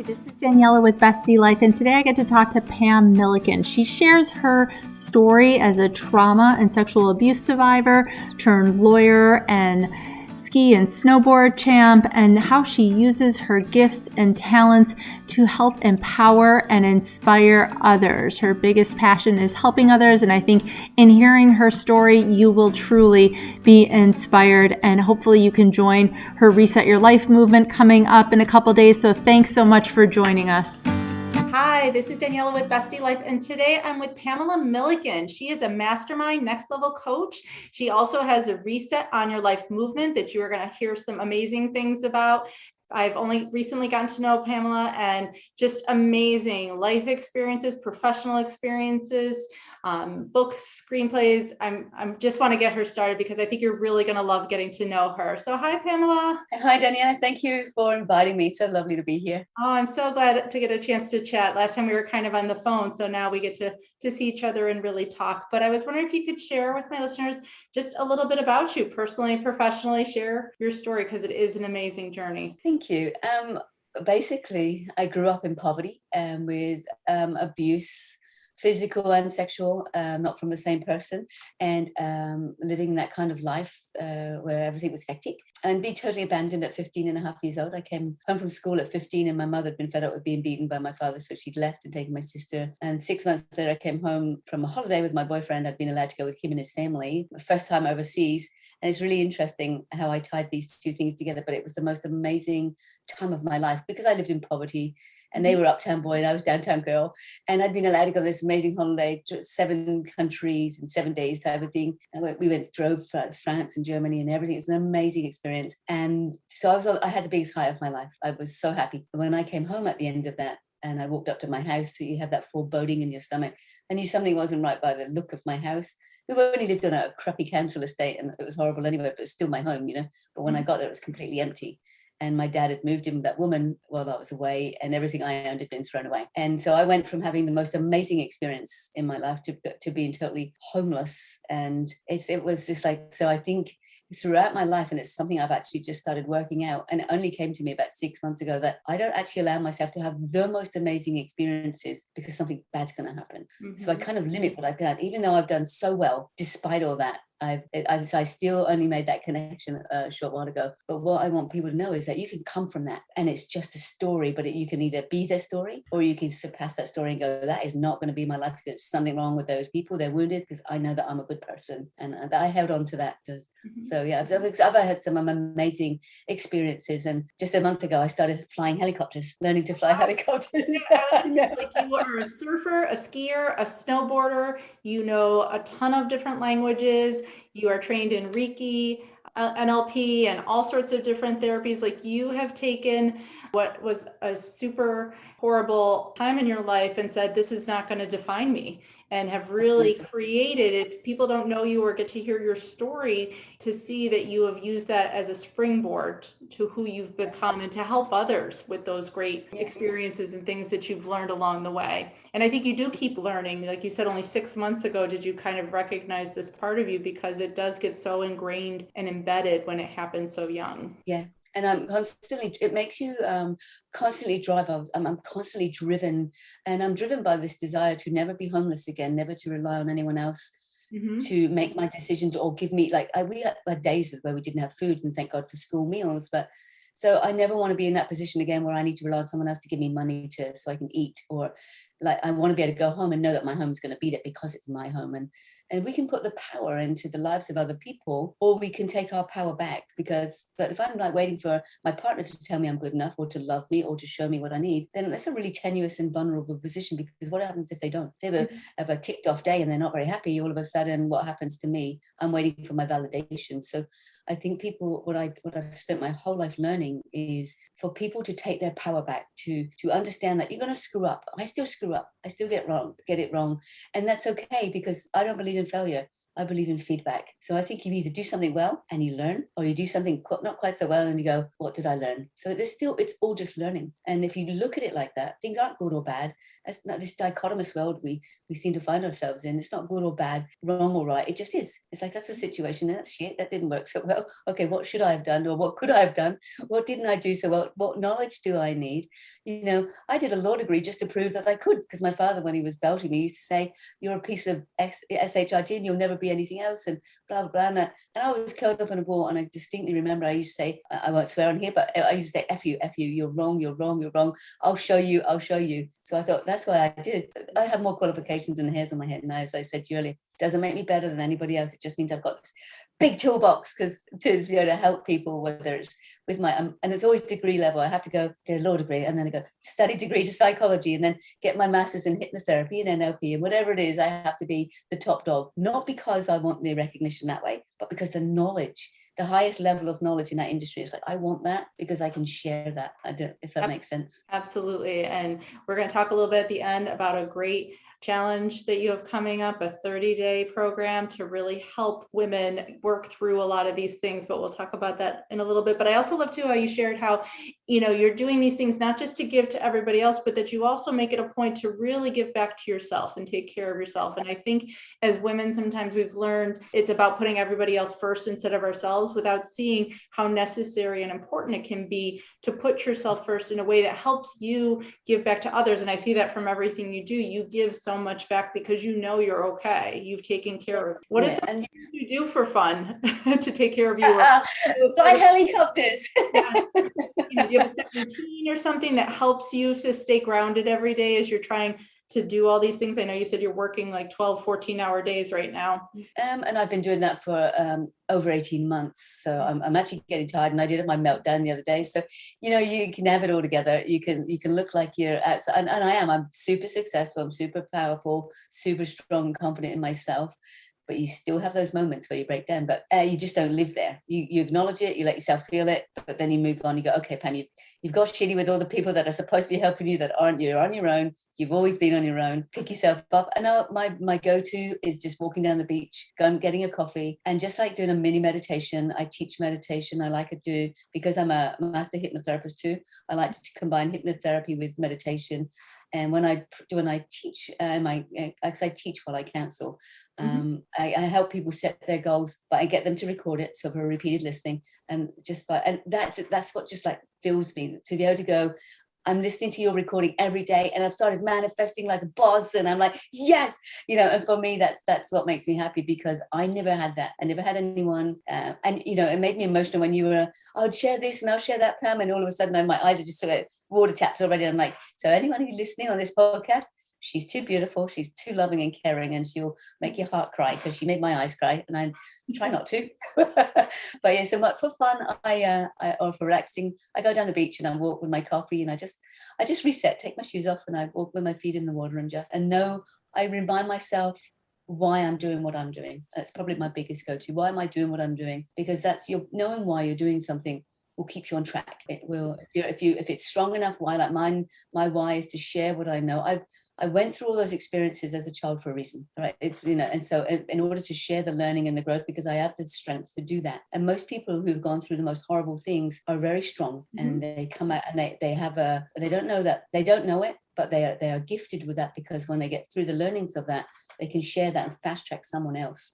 This is Daniela with Bestie Life, and today I get to talk to Pam Millican. She shares her story as a trauma and sexual abuse survivor turned lawyer and ski and snowboard champ, and how she uses her gifts and talents to help empower and inspire others. Her biggest passion is helping others, and I think in hearing her story, you will truly be inspired, and hopefully you can join her Reset Your Life movement coming up in a couple days. So thanks so much for joining us. Hi, this is Daniela with Bestie Life, and today I'm with Pamela Millican. She is a mastermind next level coach. She also has a Reset on Your Life movement that you are going to hear some amazing things about. I've only recently gotten to know Pamela, and just amazing life experiences, professional experiences, books, screenplays. I'm just want to get her started because I think you're really going to love getting to know her. So hi, Pamela. Hi, Daniela. Thank you for inviting me. It's so lovely to be here. Oh, I'm so glad to get a chance to chat. Last time we were kind of on the phone, so now we get to see each other and really talk. But I was wondering if you could share with my listeners just a little bit about you, personally, professionally, share your story, because it is an amazing journey. Thank you. Basically, I grew up in poverty with abuse, physical and sexual, not from the same person, and living that kind of life where everything was hectic, and be totally abandoned at 15 and a half years old. I came home from school at 15, and my mother had been fed up with being beaten by my father, so she'd left and taken my sister. And 6 months later, I came home from a holiday with my boyfriend. I'd been allowed to go with him and his family, my first time overseas. And it's really interesting how I tied these two things together, but it was the most amazing time of my life because I lived in poverty and they were uptown boy and I was downtown girl, and I'd been allowed to go on this amazing holiday to 7 countries in 7 days type of thing. And we drove France and Germany and everything. It's an amazing experience. And so I had the biggest high of my life. I was so happy. When I came home at the end of that, and I walked up to my house, so you have that foreboding in your stomach. I knew something wasn't right by the look of my house. We only lived on a crappy council estate, and it was horrible anyway, but it was still my home, you know. But when I got there, it was completely empty. And my dad had moved in with that woman while I was away, and everything I owned had been thrown away. And so I went from having the most amazing experience in my life to being totally homeless. And it was just like, so I think throughout my life, and it's something I've actually just started working out, and it only came to me about 6 months ago, that I don't actually allow myself to have the most amazing experiences because something bad's going to happen. Mm-hmm. So I kind of limit what I've done, even though I've done so well despite all that. I still only made that connection a short while ago. But what I want people to know is that you can come from that, and it's just a story, but you can either be their story or you can surpass that story and go, that is not going to be my life. There's something wrong with those people. They're wounded, because I know that I'm a good person. And I held on to that. Mm-hmm. So yeah, I've had some amazing experiences. And just a month ago, I started flying helicopters, learning to fly helicopters. Like you are a surfer, a skier, a snowboarder. You know a ton of different languages. You are trained in Reiki, NLP, and all sorts of different therapies. Like, you have taken what was a super horrible time in your life and said, this is not going to define me, and have really created, if people don't know you or get to hear your story, to see that you have used that as a springboard to who you've become and to help others with those great experiences and things that you've learned along the way. And I think you do keep learning. Like you said, only 6 months ago did you kind of recognize this part of you, because it does get so ingrained and embedded when it happens so young. Yeah. And I'm constantly, it makes you constantly drive. I'm constantly driven, and I'm driven by this desire to never be homeless again, never to rely on anyone else to make my decisions or give me, we had days where we didn't have food, and thank God for school meals. But so I never want to be in that position again where I need to rely on someone else to give me money so I can eat, or I want to be able to go home and know that my home is going to be there because it's my home. And we can put the power into the lives of other people, or we can take our power back. But if I'm waiting for my partner to tell me I'm good enough, or to love me, or to show me what I need, then that's a really tenuous and vulnerable position, because what happens if they don't? If they have a ticked off day and they're not very happy, all of a sudden what happens to me? I'm waiting for my validation. So I think what I've spent my whole life learning is for people to take their power back, to understand that you're going to screw up. I still screw up. I still get it wrong. And that's okay, because I don't believe in failure. I believe in feedback. So I think you either do something well and you learn, or you do something not quite so well and you go, what did I learn? So it's all just learning. And if you look at it like that, things aren't good or bad. That's not this dichotomous world we seem to find ourselves in. It's not good or bad, wrong or right. It just is. It's like, that's a situation and that's shit. That didn't work so well. Okay, what should I have done? Or what could I have done? What didn't I do so well? What knowledge do I need? I did a law degree just to prove that I could, because my father, when he was belting me, used to say, you're a piece of SHIT and you'll never be anything else, and blah, blah, blah. And I was curled up in a ball, and I distinctly remember I used to say, I won't swear on here, but I used to say, F you, you're wrong, you're wrong, you're wrong. I'll show you. So I thought, that's why I did it. I have more qualifications than hairs on my head now, as I said to you earlier. It doesn't make me better than anybody else. It just means I've got this big toolbox to be able to help people, whether it's with my, and it's always degree level. I have to go get a law degree, and then I go study degree to psychology, and then get my master's in hypnotherapy and NLP, and whatever it is, I have to be the top dog, not because I want the recognition that way, but because the knowledge, the highest level of knowledge in that industry is like, I want that because I can share that. I don't, if that makes sense. Absolutely. And we're going to talk a little bit at the end about a great challenge that you have coming up, a 30-day program to really help women work through a lot of these things, but we'll talk about that in a little bit. But I also love too how you shared how, you're doing these things not just to give to everybody else, but that you also make it a point to really give back to yourself and take care of yourself. And I think as women, sometimes we've learned it's about putting everybody else first instead of ourselves, without seeing how necessary and important it can be to put yourself first in a way that helps you give back to others. And I see that from everything you do. You give so much back because you're okay. You've taken care of. What is something you do for fun to take care of you? Fly helicopters. You have a routine or something that helps you to stay grounded every day as you're trying to do all these things? I know you said you're working like 12, 14-hour days right now. And I've been doing that for over 18 months. So I'm actually getting tired, and I did have my meltdown the other day. So, you can have it all together. You can look like you're outside, and I'm super successful. I'm super powerful, super strong, and confident in myself. But you still have those moments where you break down, but you just don't live there. You acknowledge it, you let yourself feel it, but then you move on. You go, okay, Pam, you've got shitty with all the people that are supposed to be helping you that aren't. You're on your own. You've always been on your own. Pick yourself up. And now my go-to is just walking down the beach, getting a coffee, and just like doing a mini meditation. I teach meditation. I like to do, because I'm a master hypnotherapist too. I like to combine hypnotherapy with meditation. And when I teach, I teach while I counsel. I help people set their goals, but I get them to record it, so for repeated listening, and that's what just like fills me, to be able to go, I'm listening to your recording every day, and I've started manifesting like a boss, and I'm like, yes, and for me, that's what makes me happy, because I never had that. I never had anyone, and it made me emotional when you were, I'll share this and I'll share that, Pam, and all of a sudden my eyes are just like water taps already. I'm like, so anyone who's listening on this podcast, she's too beautiful, she's too loving and caring, and she'll make your heart cry, because she made my eyes cry, and I try not to. But yeah, so much for fun, or for relaxing, I go down the beach and I walk with my coffee, and I just reset, take my shoes off, and I walk with my feet in the water, and I remind myself why I'm doing what I'm doing. That's probably my biggest go-to. Why am I doing what I'm doing? Because that's knowing why you're doing something will keep you on track. It will, if it's strong enough. Why, like mine, my why is to share what I know. I went through all those experiences as a child for a reason, right? It's, and so in order to share the learning and the growth, because I have the strength to do that. And most people who've gone through the most horrible things are very strong, and they come out and they don't know that, they don't know it, but they are gifted with that, because when they get through the learnings of that, they can share that and fast track someone else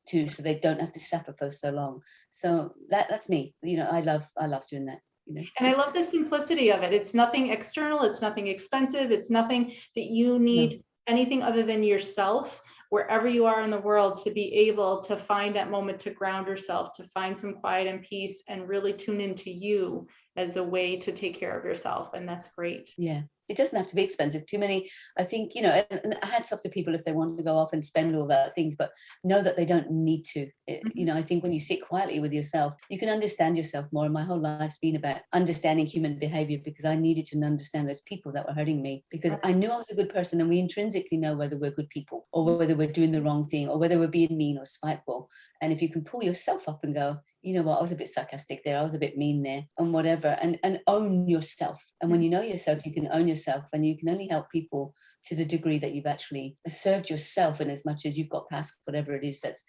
too, so they don't have to suffer for so long. So that's me. I love doing that. And I love the simplicity of it. It's nothing external. It's nothing expensive. It's nothing that you need anything other than yourself, wherever you are in the world, to be able to find that moment to ground yourself, to find some quiet and peace, and really tune into you as a way to take care of yourself. And that's great. Yeah. It doesn't have to be expensive. Too many, I think, and hats off to people if they want to go off and spend all that things, but know that they don't need to. I think when you sit quietly with yourself, you can understand yourself more. And my whole life's been about understanding human behavior, because I needed to understand those people that were hurting me, because I knew I was a good person, and we intrinsically know whether we're good people or whether we're doing the wrong thing or whether we're being mean or spiteful. And if you can pull yourself up and go, you know what, I was a bit sarcastic there, I was a bit mean there, and whatever, and own yourself. And when you know yourself, you can own yourself. yourself, and you can only help people to the degree that you've actually served yourself, in as much as you've got past whatever it is that's,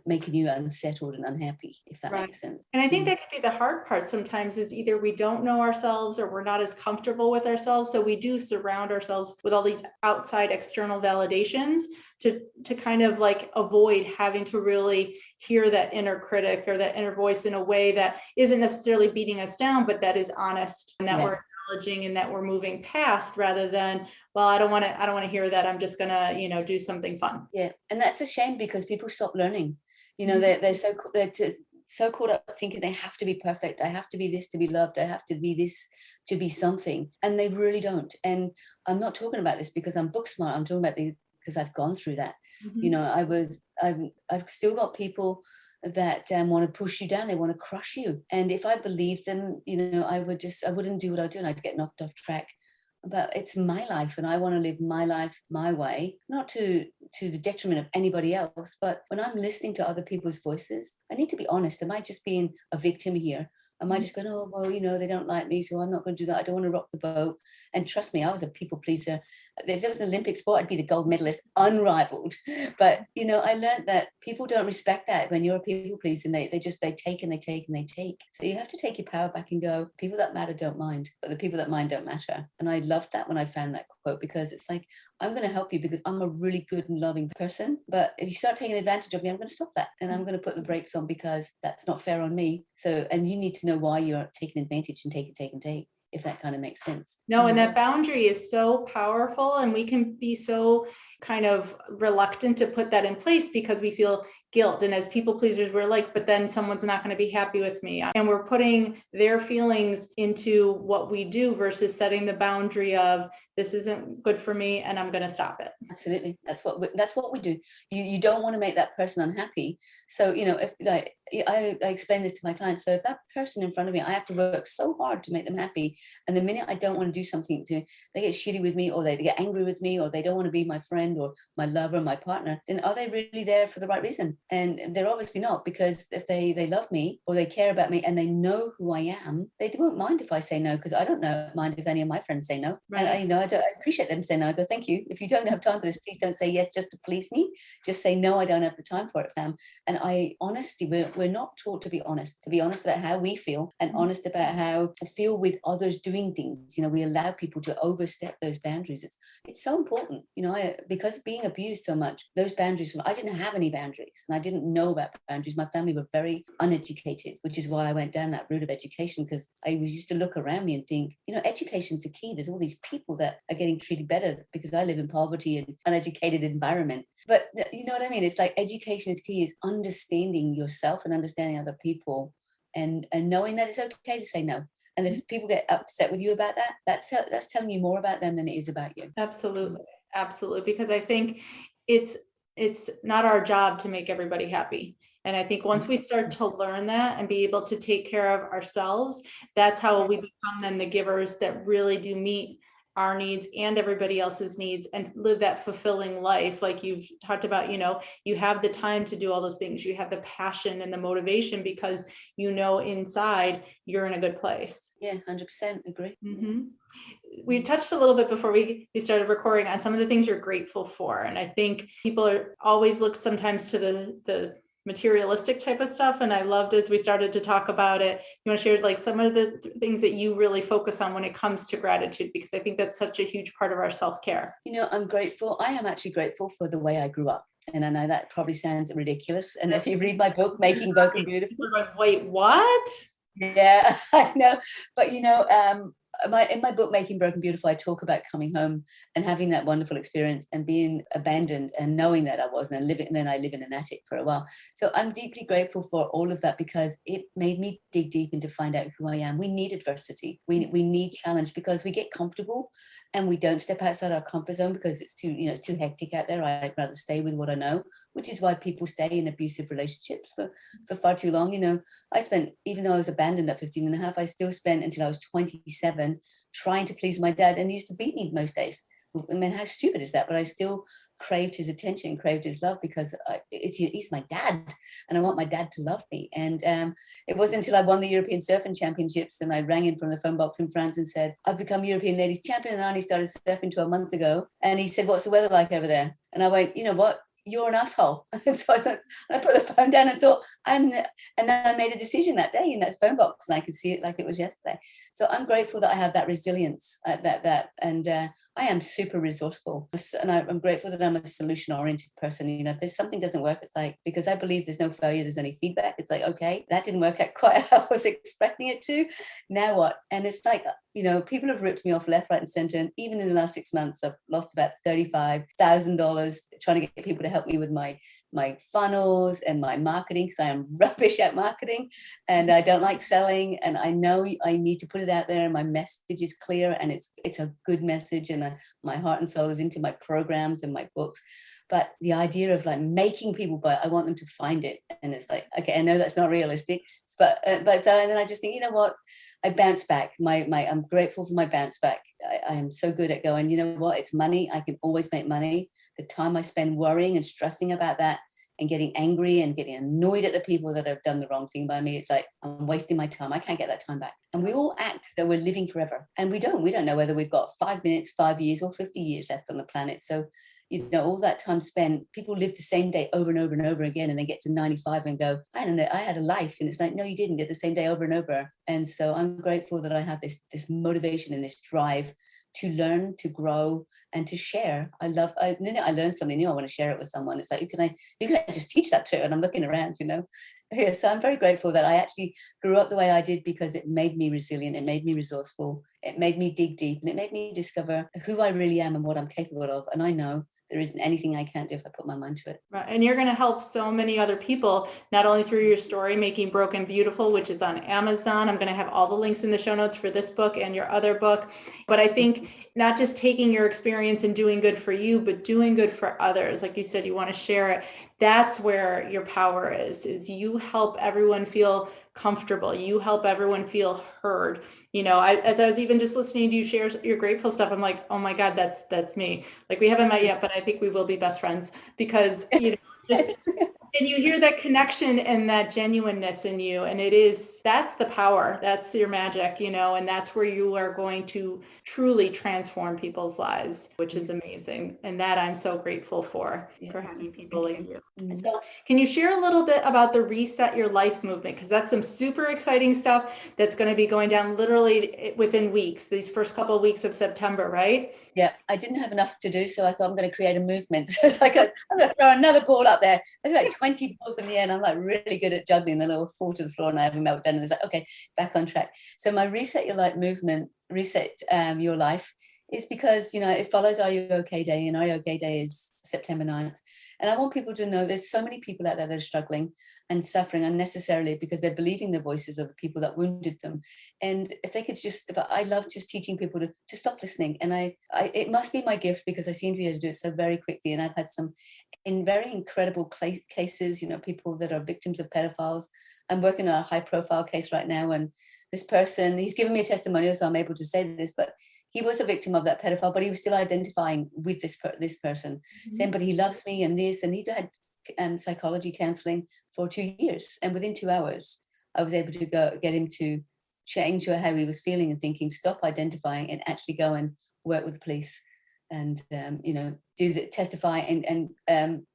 making you unsettled and unhappy, if that makes sense. And I think that could be the hard part sometimes, is either we don't know ourselves or we're not as comfortable with ourselves. So we do surround ourselves with all these outside external validations to kind of like avoid having to really hear that inner critic or that inner voice in a way that isn't necessarily beating us down, but that is honest, and that we're acknowledging and that we're moving past, rather than, well, I don't want to hear that. I'm just going to, do something fun. Yeah. And that's a shame, because people stop learning. They're so caught up thinking they have to be perfect. I have to be this to be loved. I have to be this to be something. And they really don't. And I'm not talking about this because I'm book smart. I'm talking about these because I've gone through that. I've still got people that want to push you down. They want to crush you. And if I believed them, I wouldn't do what I do, and I'd get knocked off track. But it's my life, and I want to live my life my way, not to the detriment of anybody else. But when I'm listening to other people's voices, I need to be honest. Am I just being a victim here? Am I just going, oh, well, they don't like me, so I'm not going to do that. I don't want to rock the boat. And trust me, I was a people pleaser. If there was an Olympic sport, I'd be the gold medalist, unrivaled. But, I learned that people don't respect that when you're a people pleaser, and they take and they take and they take. So you have to take your power back and go, people that matter don't mind, but the people that mind don't matter. And I loved that when I found that quote, because it's like, I'm going to help you because I'm a really good and loving person. But if you start taking advantage of me, I'm going to stop that. And I'm going to put the brakes on, because that's not fair on me. So, and you need to know why you're taking advantage and take, if that kind of makes sense. No, and that boundary is so powerful, and we can be so kind of reluctant to put that in place because we feel guilt. And as people pleasers, we're like, but then someone's not going to be happy with me. And we're putting their feelings into what we do versus setting the boundary of, this isn't good for me and I'm going to stop it. Absolutely. That's what we do. You don't want to make that person unhappy. So, if I explain this to my clients. So if that person in front of me, I have to work so hard to make them happy. And the minute I don't want to do something, they get shitty with me, or they get angry with me, or they don't want to be my friend or my lover, my partner, then are they really there for the right reason? And they're obviously not, because if they love me or they care about me and they know who I am, they won't mind if I say no, because I don't mind if any of my friends say no. Right. And I appreciate them saying no. I go, thank you. If you don't have time for this, please don't say yes just to please me. Just say, no, I don't have the time for it, Pam. And we're not taught to be honest about how we feel, and honest about how to feel with others doing things. We allow people to overstep those boundaries. It's so important, because being abused so much, those boundaries, I didn't have any boundaries, and I didn't know about boundaries. My family were very uneducated, which is why I went down that route of education, because I used to look around me and think, education's the key. There's all these people that are getting treated better because I live in poverty and uneducated environment. But you know what I mean? It's like education is key, is understanding yourself and understanding other people, and knowing that it's okay to say no. And if people get upset with you about that, that's telling you more about them than it is about you. Absolutely. Because I think it's not our job to make everybody happy. And I think once we start to learn that and be able to take care of ourselves, that's how we become then the givers that really do meet our needs and everybody else's needs, and live that fulfilling life. Like you've talked about, you have the time to do all those things. You have the passion and the motivation because inside you're in a good place. Yeah, 100% agree. Mm-hmm. We touched a little bit before we started recording on some of the things you're grateful for. And I think people always look sometimes to the materialistic type of stuff. And I loved, as we started to talk about it, you want to share like some of the things that you really focus on when it comes to gratitude, because I think that's such a huge part of our self-care. I'm grateful. I am actually grateful for the way I grew up. And I know that probably sounds ridiculous. And if you read my book, Making Broken Beautiful. Like, wait, what? Yeah, I know. But, in my book, Making Broken Beautiful, I talk about coming home and having that wonderful experience and being abandoned and knowing that I wasn't, and then I live in an attic for a while. So I'm deeply grateful for all of that, because it made me dig deep into find out who I am. We need adversity. We need challenge, because we get comfortable and we don't step outside our comfort zone because it's too hectic out there. I'd rather stay with what I know, which is why people stay in abusive relationships for far too long. I spent, even though I was abandoned at 15 and a half, I still spent until I was 27 trying to please my dad, and he used to beat me most days. I mean, how stupid is that? But I still craved his attention, craved his love, because he's my dad, and I want my dad to love me. And it wasn't until I won the European Surfing Championships and I rang in from the phone box in France and said, I've become European Ladies Champion and I only started surfing 12 months ago. And he said, what's the weather like over there? And I went, you know what? You're an asshole. And so I put the phone down and thought, and then I made a decision that day in that phone box, and I could see it like it was yesterday. So I'm grateful that I have that resilience, and I am super resourceful, and I'm grateful that I'm a solution-oriented person. You know, if there's something doesn't work, it's like, because I believe there's no failure, there's only feedback. It's like, okay, that didn't work out quite how I was expecting it to. Now what? And it's like, you know, people have ripped me off left, right, and center. And even in the last 6 months, I've lost about $35,000 trying to get people to help me with my funnels and my marketing, because I am rubbish at marketing and I don't like selling. And I know I need to put it out there, and my message is clear, and it's a good message, and my heart and soul is into my programs and my books. But the idea of like making people buy, I want them to find it. And it's like, okay, I know that's not realistic, but so, and then I just think, you know what, I bounce back. I'm grateful for my bounce back. I am so good at going, you know what, it's money. I can always make money. The time I spend worrying and stressing about that and getting angry and getting annoyed at the people that have done the wrong thing by me, it's like, I'm wasting my time. I can't get that time back. And we all act as though we're living forever. And we don't know whether we've got 5 minutes, 5 years, or 50 years left on the planet. So, you know, all that time spent, people live the same day over and over and over again, and they get to 95 and go, I don't know, I had a life. And it's like, no, you didn't get the same day over and over. And so I'm grateful that I have this motivation and this drive to learn, to grow, and to share. I learned something new, I want to share it with someone. It's like, who can I just teach that to? And I'm looking around, you know. Yeah, so I'm very grateful that I actually grew up the way I did, because it made me resilient, it made me resourceful, it made me dig deep, and it made me discover who I really am and what I'm capable of. And I know there isn't anything I can't do if I put my mind to it. Right. And you're going to help so many other people, not only through your story, Making Broken Beautiful, which is on Amazon. I'm going to have all the links in the show notes for this book and your other book. But I think not just taking your experience and doing good for you, but doing good for others. Like you said, you want to share it. That's where your power is you help everyone feel comfortable. You help everyone feel heard. You know, as I was even just listening to you share your grateful stuff, I'm like, oh my God, that's me. Like, we haven't met yet, but I think we will be best friends, because, you know, just, and you hear that connection and that genuineness in you. And that's the power, that's your magic, you know, and that's where you are going to truly transform people's lives, which is amazing. And that I'm so grateful for having people like you. Mm-hmm. So can you share a little bit about the Reset Your Life movement? Because that's some super exciting stuff that's going to be going down literally within weeks, these first couple of weeks of September, right? Yeah, I didn't have enough to do, so I thought I'm going to create a movement. So it's like, I'm going to throw another ball up there. There's like 20 balls in the air, and I'm like really good at juggling. Then I'll fall to the floor and I have a meltdown, and it's like, okay, back on track. So my Reset Your Life movement, Reset Your Life, is because, you know, it follows Are You OK Day, and Are You OK Day is September 9th. And I want people to know there's so many people out there that are struggling and suffering unnecessarily because they're believing the voices of the people that wounded them. And if they could just, I love just teaching people to stop listening. And it must be my gift, because I seem to be able to do it so very quickly. And I've had some very incredible cases, you know, people that are victims of pedophiles. I'm working on a high profile case right now, and this person, he's given me a testimonial, so I'm able to say this, but he was a victim of that pedophile, but he was still identifying with this person, mm-hmm. saying, but he loves me and this, and he had psychology counseling for 2 years. And within 2 hours, I was able to get him to change how he was feeling and thinking, stop identifying and actually go and work with the police and, you know, testify and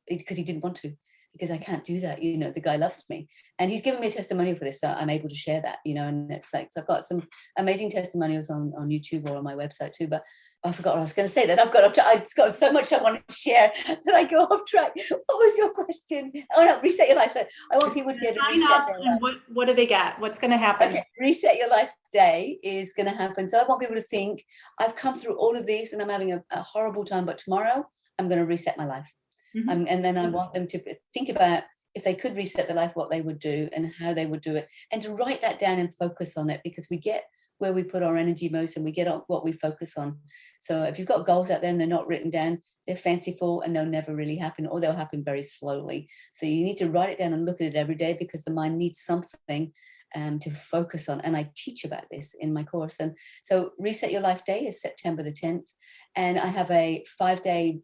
because he didn't want to. Because I can't do that, you know, the guy loves me. And he's given me a testimonial for this, so I'm able to share that, you know, and it's like, so I've got some amazing testimonials on YouTube or on my website too, but I forgot what I was going to say. That I've got so much I want to share that I go off track. What was your question? Oh no, Reset Your Life. So I want people to be able to reset their life. What do they get? What's going to happen? Okay. Reset Your Life Day is going to happen. So I want people to think, I've come through all of this and I'm having a horrible time, but tomorrow I'm going to reset my life. Mm-hmm. And then I want them to think about, if they could reset their life, what they would do and how they would do it, and to write that down and focus on it, because we get where we put our energy most and we get what we focus on. So if you've got goals out there and they're not written down, they're fanciful and they'll never really happen, or they'll happen very slowly. So you need to write it down and look at it every day, because the mind needs something to focus on. And I teach about this in my course. And so Reset Your Life Day is September the 10th. And I have a 5-day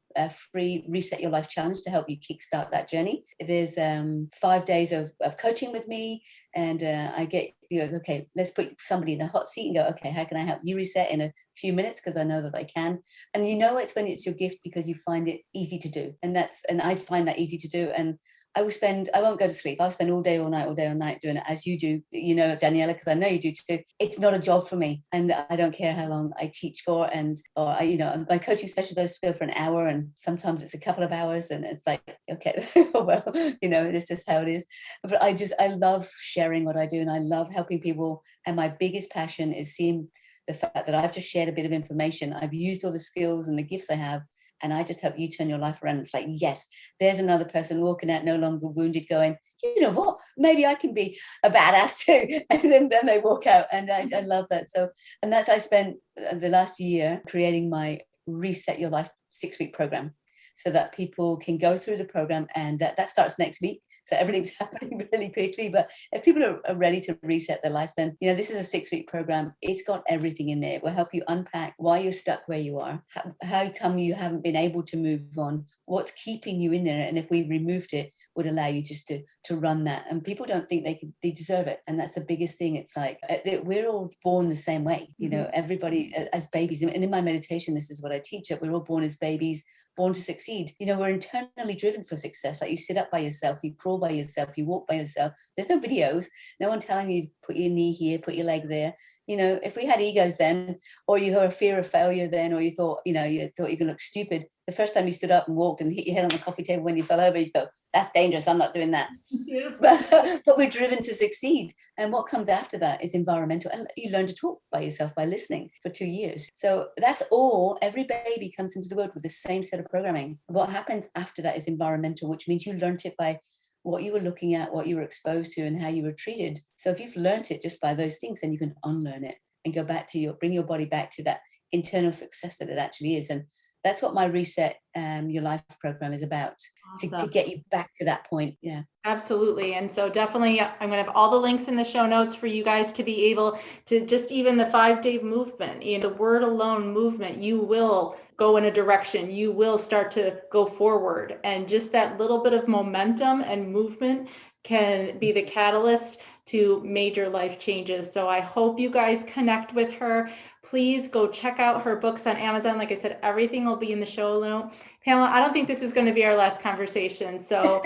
free Reset Your Life challenge to help you kickstart that journey. There's 5 days of coaching with me. And I get, okay, let's put somebody in the hot seat and go, okay, how can I help you reset in a few minutes? Because I know that I can. And it's when it's your gift because you find it easy to do. And I find that easy to do. And I won't go to sleep. I'll spend all day, all night doing it as you do, Daniela, because I know you do too. It's not a job for me. And I don't care how long I teach for. My coaching session goes to go for an hour, and sometimes it's a couple of hours, and it's like, okay, well, it's just how it is. But I love sharing what I do, and I love helping people. And my biggest passion is seeing the fact that I've just shared a bit of information. I've used all the skills and the gifts I have, and I just help you turn your life around. It's like, yes, there's another person walking out no longer wounded going, you know what, maybe I can be a badass too. And then they walk out, and I love that. So, and I spent the last year creating my Reset Your Life 6-week program, so that people can go through the program, and that starts next week. So everything's happening really quickly. But if people are ready to reset their life, then, this is a 6-week program. It's got everything in there. It will help you unpack why you're stuck where you are. How come you haven't been able to move on? What's keeping you in there? And if we removed it, would allow you just to run that. And people don't think they deserve it. And that's the biggest thing. It's like, we're all born the same way. Everybody as babies. And in my meditation, this is what I teach, that we're all born as babies, born to succeed. We're internally driven for success. Like, you sit up by yourself, you crawl by yourself, you walk by yourself. There's no videos, no one telling you put your knee here, put your leg there. If we had egos then, or you had a fear of failure then, or you thought you're going to look stupid, the first time you stood up and walked and hit your head on the coffee table when you fell over, you go, that's dangerous, I'm not doing that. Yeah. But we're driven to succeed. And what comes after that is environmental. And you learn to talk by yourself by listening for 2 years. So that's all. Every baby comes into the world with the same set of programming. What happens after that is environmental, which means you learned it by what you were looking at, what you were exposed to, and how you were treated. So if you've learned it just by those things, then you can unlearn it and go back to bring your body back to that internal success that it actually is. And that's what my Reset Your Life program is about. Awesome. to get you back to that point. Yeah, absolutely. And so definitely, I'm going to have all the links in the show notes for you guys to be able to just even the 5-day movement, the word alone movement, you will go in a direction, you will start to go forward. And just that little bit of momentum and movement can be the catalyst to major life changes. So I hope you guys connect with her. Please go check out her books on Amazon. Like I said, everything will be in the show note. Pamela, I don't think this is going to be our last conversation. So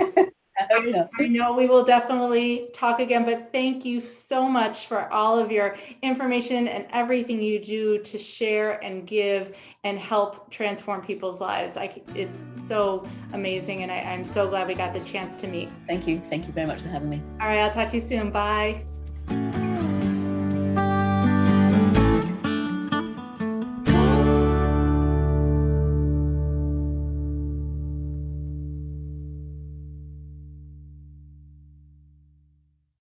I know we will definitely talk again, but thank you so much for all of your information and everything you do to share and give and help transform people's lives. It's so amazing, and I'm so glad we got the chance to meet. Thank you. Thank you very much for having me. All right, I'll talk to you soon. Bye.